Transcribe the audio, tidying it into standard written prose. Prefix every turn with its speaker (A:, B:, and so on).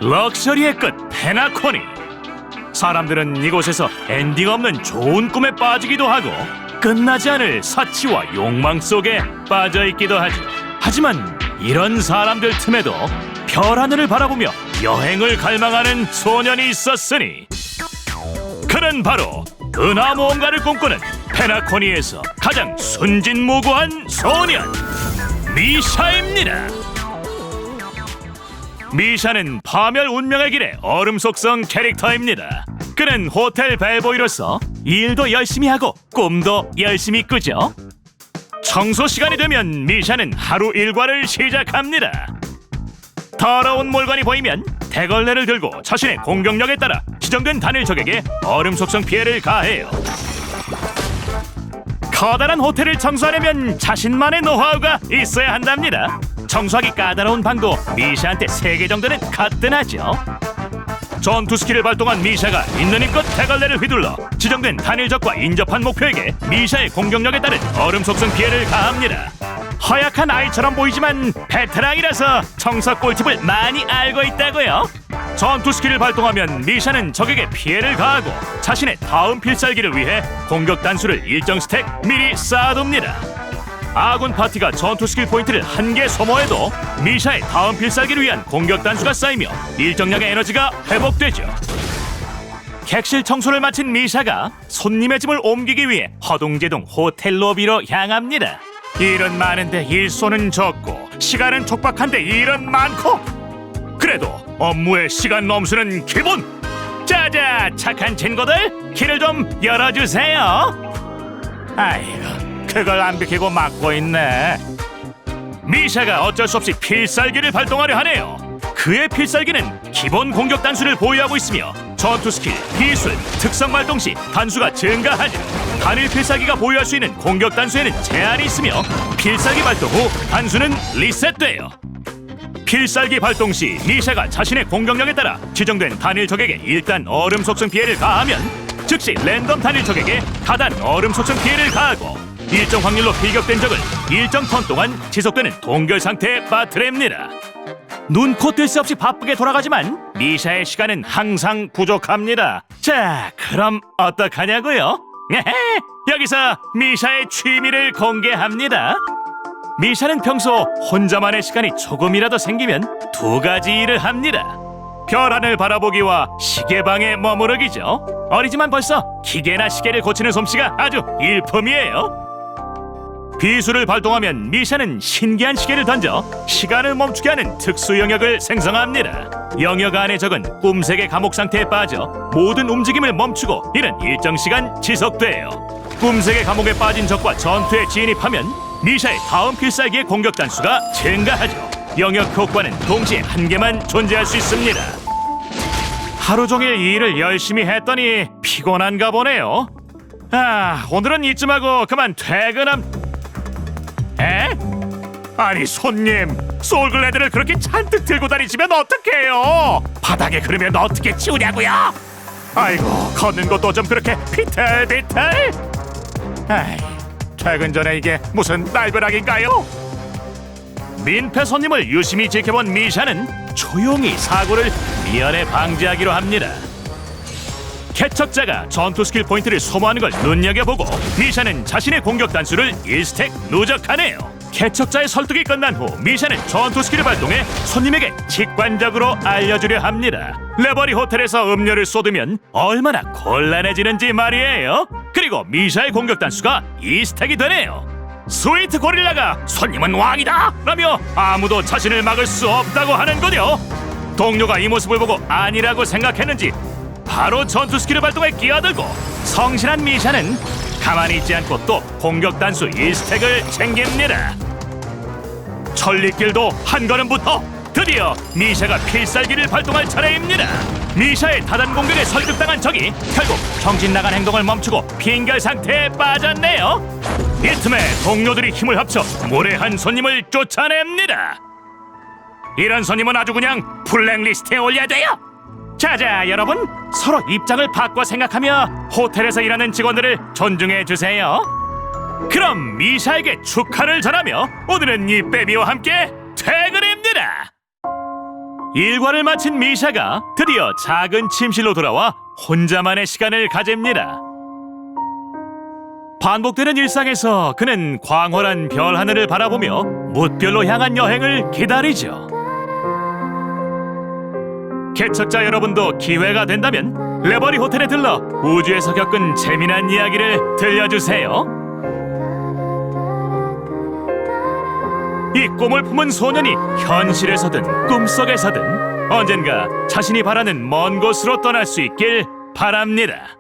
A: 럭셔리의 끝 페나코니. 사람들은 이곳에서 엔딩 없는 좋은 꿈에 빠지기도 하고 끝나지 않을 사치와 욕망 속에 빠져있기도 하지. 하지만 이런 사람들 틈에도 별 하늘을 바라보며 여행을 갈망하는 소년이 있었으니 그는 바로 은하 모험가를 꿈꾸는 페나코니에서 가장 순진무구한 소년 미샤입니다. 미샤는 파멸 운명의 길의 얼음 속성 캐릭터입니다. 그는 호텔 벨보이로서 일도 열심히 하고 꿈도 열심히 꾸죠. 청소 시간이 되면 미샤는 하루 일과를 시작합니다. 더러운 물건이 보이면 대걸레를 들고 자신의 공격력에 따라 지정된 단일 적에게 얼음 속성 피해를 가해요. 커다란 호텔을 청소하려면 자신만의 노하우가 있어야 한답니다. 청소하기 까다로운 방도 미샤한테 3개 정도는 가뜩하죠. 전투 스킬을 발동한 미샤가 있는 힘껏 대걸레를 휘둘러 지정된 단일 적과 인접한 목표에게 미샤의 공격력에 따른 얼음 속성 피해를 가합니다. 허약한 아이처럼 보이지만 베테랑이라서 청소 꿀팁을 많이 알고 있다고요. 전투 스킬을 발동하면 미샤는 적에게 피해를 가하고 자신의 다음 필살기를 위해 공격 단수를 일정 스택 미리 쌓아둡니다. 아군 파티가 전투 스킬 포인트를 1개 소모해도 미샤의 다음 필살기를 위한 공격 단수가 쌓이며 일정량의 에너지가 회복되죠. 객실 청소를 마친 미샤가 손님의 짐을 옮기기 위해 허둥지둥 호텔 로비로 향합니다. 일은 많은데 일손은 적고 시간은 촉박한데 일은 많고 그래도 업무의 시간 넘수는 기본! 자자, 착한 친구들 길을 좀 열어주세요. 아이고, 그걸 안 비키고 막고 있네. 미샤가 어쩔 수 없이 필살기를 발동하려 하네요. 그의 필살기는 기본 공격 단수를 보유하고 있으며 전투 스킬, 기술, 특성 발동 시 단수가 증가하죠. 단일 필살기가 보유할 수 있는 공격 단수에는 제한이 있으며 필살기 발동 후 단수는 리셋돼요. 필살기 발동 시 미샤가 자신의 공격력에 따라 지정된 단일 적에게 일단 얼음 속성 피해를 가하면 즉시 랜덤 단일 적에게 다단 얼음 속성 피해를 가하고 일정 확률로 필격된 적을 일정 턴 동안 지속되는 동결 상태에 빠뜨립니다. 눈코 뜰 새 없이 바쁘게 돌아가지만 미샤의 시간은 항상 부족합니다. 자, 그럼 어떡하냐고요? 여기서 미샤의 취미를 공개합니다. 미샤는 평소 혼자만의 시간이 조금이라도 생기면 2가지 일을 합니다. 별 하늘 바라보기와 시계방에 머무르기죠. 어리지만 벌써 기계나 시계를 고치는 솜씨가 아주 일품이에요. 비수를 발동하면 미샤는 신기한 시계를 던져 시간을 멈추게 하는 특수 영역을 생성합니다. 영역 안의 적은 꿈색의 감옥 상태에 빠져 모든 움직임을 멈추고 이는 일정 시간 지속돼요. 꿈색의 감옥에 빠진 적과 전투에 진입하면 미샤의 다음 필살기의 공격 단수가 증가하죠. 영역 효과는 동시에 1개만 존재할 수 있습니다. 하루 종일 일을 열심히 했더니 피곤한가 보네요. 오늘은 이쯤 하고 그만 에? 아니 손님, 소울글래드를 그렇게 잔뜩 들고 다니시면 어떡해요? 바닥에 그러면 어떻게 치우냐고요? 아이고, 걷는 것도 좀 그렇게 비틀비틀. 퇴근 전에 이게 무슨 날벼락인가요? 민폐 손님을 유심히 지켜본 미샤는 조용히 사고를 미연에 방지하기로 합니다. 개척자가 전투 스킬 포인트를 소모하는 걸 눈여겨보고 미샤는 자신의 공격 단수를 1스택 누적하네요. 개척자의 설득이 끝난 후 미샤는 전투 스킬을 발동해 손님에게 직관적으로 알려주려 합니다. 레버리 호텔에서 음료를 쏟으면 얼마나 곤란해지는지 말이에요. 그리고 미샤의 공격 단수가 2스택이 되네요. 스위트 고릴라가 손님은 왕이다! 라며 아무도 자신을 막을 수 없다고 하는군요. 동료가 이 모습을 보고 아니라고 생각했는지 바로 전투 스킬을 발동해 끼어들고 성실한 미샤는 가만히 있지 않고 또 공격 단수 1스택을 챙깁니다. 천리길도 한 걸음부터 드디어 미샤가 필살기를 발동할 차례입니다. 미샤의 다단 공격에 설득당한 적이 결국 정신 나간 행동을 멈추고 빈결 상태에 빠졌네요. 이 틈에 동료들이 힘을 합쳐 무례한 손님을 쫓아냅니다. 이런 손님은 아주 그냥 블랙리스트에 올려야 돼요. 자자, 여러분, 서로 입장을 바꿔 생각하며 호텔에서 일하는 직원들을 존중해 주세요. 그럼 미샤에게 축하를 전하며 오늘은 이 빼미와 함께 퇴근입니다. 일과를 마친 미샤가 드디어 작은 침실로 돌아와 혼자만의 시간을 가집니다. 반복되는 일상에서 그는 광활한 별 하늘을 바라보며 뭇별로 향한 여행을 기다리죠. 개척자 여러분도 기회가 된다면 레버리 호텔에 들러 우주에서 겪은 재미난 이야기를 들려주세요. 이 꿈을 품은 소년이 현실에서든 꿈속에서든 언젠가 자신이 바라는 먼 곳으로 떠날 수 있길 바랍니다.